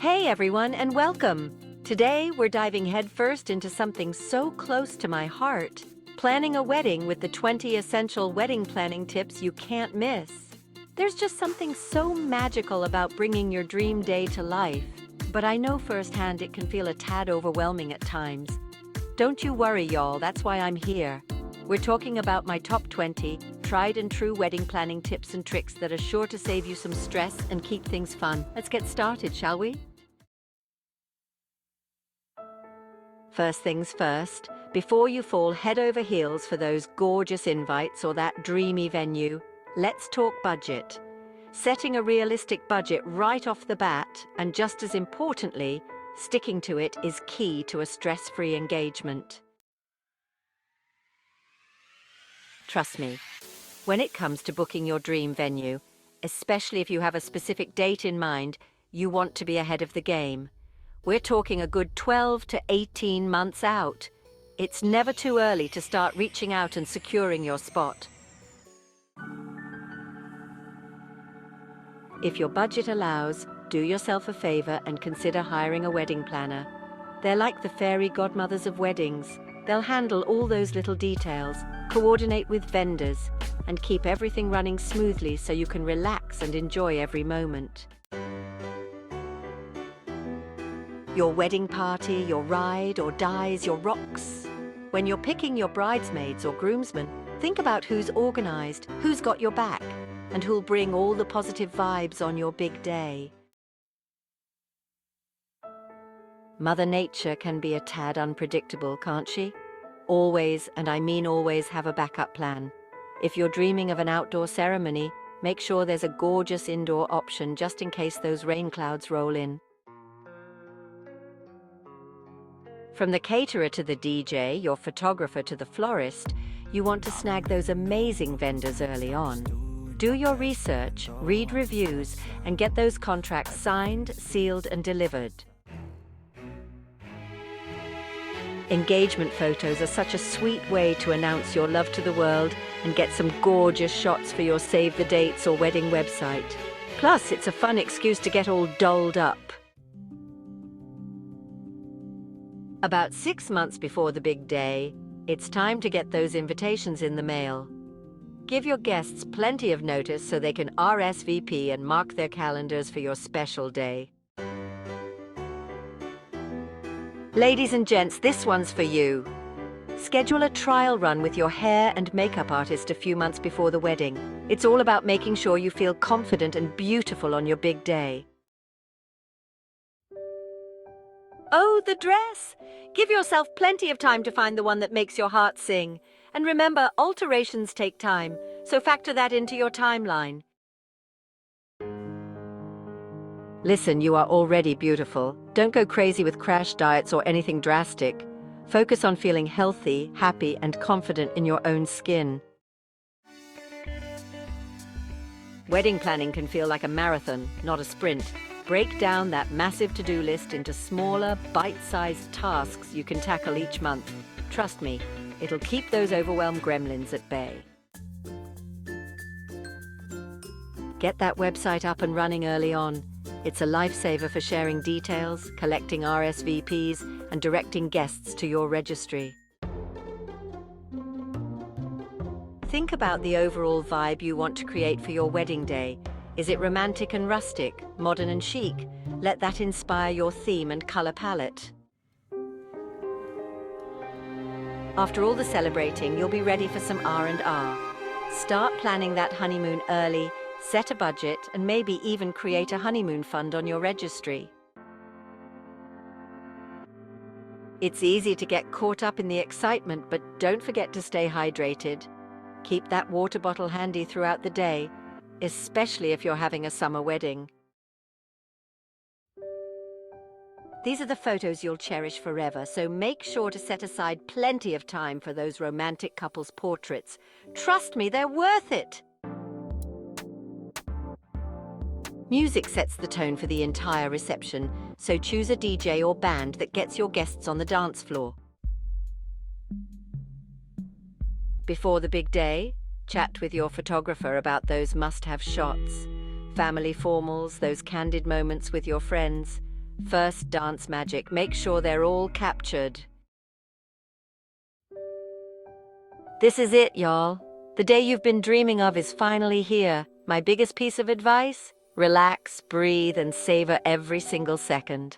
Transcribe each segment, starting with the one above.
Hey everyone, and welcome! Today we're diving headfirst into something so close to my heart: planning a wedding with the 20 essential wedding planning tips you can't miss. There's just something so magical about bringing your dream day to life, but I know firsthand it can feel a tad overwhelming at times. Don't you worry, y'all, that's why I'm here. We're talking about my top 20 tried and true wedding planning tips and tricks that are sure to save you some stress and keep things fun. Let's get started, shall we? First things first, before you fall head over heels for those gorgeous invites or that dreamy venue, let's talk budget. Setting a realistic budget right off the bat, and just as importantly, sticking to it is key to a stress-free engagement. Trust me, when it comes to booking your dream venue, especially if you have a specific date in mind, you want to be ahead of the game. We're talking a good 12 to 18 months out. It's never too early to start reaching out and securing your spot. If your budget allows, do yourself a favor and consider hiring a wedding planner. They're like the fairy godmothers of weddings. They'll handle all those little details, coordinate with vendors, and keep everything running smoothly so you can relax and enjoy every moment. Your wedding party, your ride or dies, your rocks. When you're picking your bridesmaids or groomsmen, think about who's organized, who's got your back, and who'll bring all the positive vibes on your big day. Mother Nature can be a tad unpredictable, can't she? Always, and I mean always, have a backup plan. If you're dreaming of an outdoor ceremony, make sure there's a gorgeous indoor option just in case those rain clouds roll in. From the caterer to the DJ, your photographer to the florist, you want to snag those amazing vendors early on. Do your research, read reviews, and get those contracts signed, sealed, and delivered. Engagement photos are such a sweet way to announce your love to the world and get some gorgeous shots for your save the dates or wedding website. Plus, it's a fun excuse to get all dolled up. About 6 months before the big day, it's time to get those invitations in the mail. Give your guests plenty of notice so they can RSVP and mark their calendars for your special day. Ladies and gents, this one's for you. Schedule a trial run with your hair and makeup artist a few months before the wedding. It's all about making sure you feel confident and beautiful on your big day. Oh, the dress! Give yourself plenty of time to find the one that makes your heart sing. And remember, alterations take time, so factor that into your timeline. Listen, you are already beautiful. Don't go crazy with crash diets or anything drastic. Focus on feeling healthy, happy, and confident in your own skin. Wedding planning can feel like a marathon, not a sprint. Break down that massive to-do list into smaller, bite-sized tasks you can tackle each month. Trust me, it'll keep those overwhelmed gremlins at bay. Get that website up and running early on. It's a lifesaver for sharing details, collecting RSVPs, and directing guests to your registry. Think about the overall vibe you want to create for your wedding day. Is it romantic and rustic, modern and chic? Let that inspire your theme and color palette. After all the celebrating, you'll be ready for some R&R. Start planning that honeymoon early, set a budget, and maybe even create a honeymoon fund on your registry. It's easy to get caught up in the excitement, but don't forget to stay hydrated. Keep that water bottle handy throughout the day, especially if you're having a summer wedding. These are the photos you'll cherish forever, so make sure to set aside plenty of time for those romantic couples' portraits. Trust me, they're worth it! Music sets the tone for the entire reception, so choose a DJ or band that gets your guests on the dance floor. Before the big day, chat with your photographer about those must-have shots. Family formals, those candid moments with your friends. First dance magic, make sure they're all captured. This is it, y'all. The day you've been dreaming of is finally here. My biggest piece of advice? Relax, breathe, and savor every single second.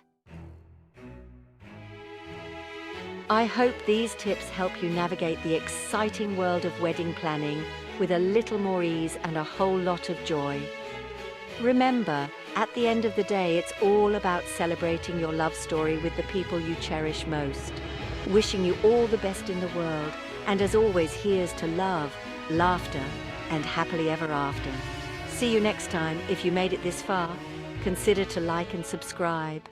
I hope these tips help you navigate the exciting world of wedding planning with a little more ease and a whole lot of joy. Remember, at the end of the day, it's all about celebrating your love story with the people you cherish most. Wishing you all the best in the world, and as always, here's to love, laughter, and happily ever after. See you next time. If you made it this far, consider to like and subscribe.